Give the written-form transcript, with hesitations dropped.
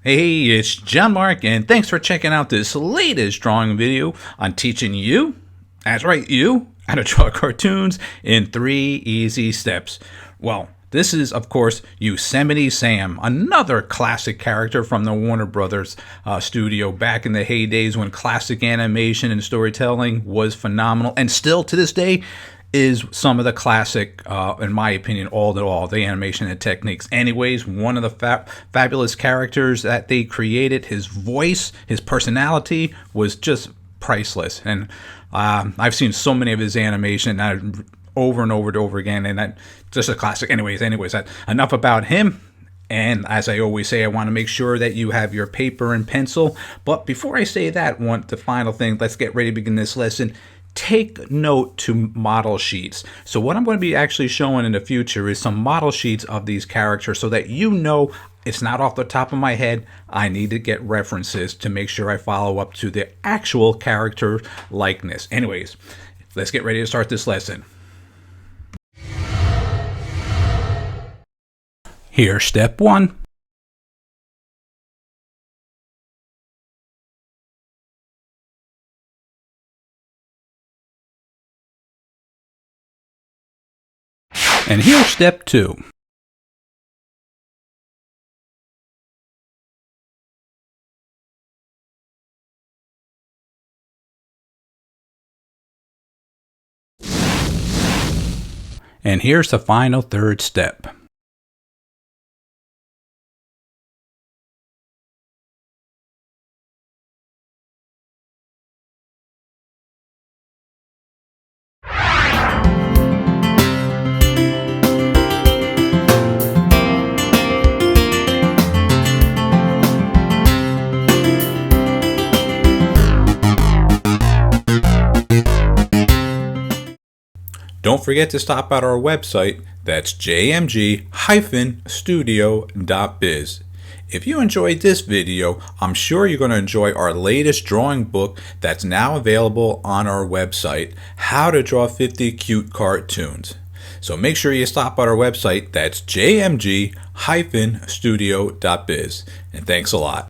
Hey, it's John-Marc, and thanks for checking out this latest drawing video on teaching you, that's right, you, how to draw cartoons in 3 easy steps. Well, this is, of course, Yosemite Sam, another classic character from the Warner Brothers studio back in the heydays when classic animation and storytelling was phenomenal, and still to this day is some of the classic, in my opinion, all the animation and techniques. Anyways, one of the fabulous characters that they created, his voice, his personality was just priceless. And I've seen so many of his animation over and over again, and just a classic. Anyways, enough about him. And as I always say, I want to make sure that you have your paper and pencil. But before I say that, the final thing, let's get ready to begin this lesson. Take note to model sheets. So what I'm going to be actually showing in the future is some model sheets of these characters so that you know it's not off the top of my head. I need to get references to make sure I follow up to the actual character likeness. Anyways, let's get ready to start this lesson. Here's step 1. And here's step 2. And here's the final third step. Don't forget to stop at our website, that's jmg-studio.biz. If you enjoyed this video, I'm sure you're going to enjoy our latest drawing book that's now available on our website, How to Draw 50 Cute Cartoons. So make sure you stop at our website, that's jmg-studio.biz. And thanks a lot.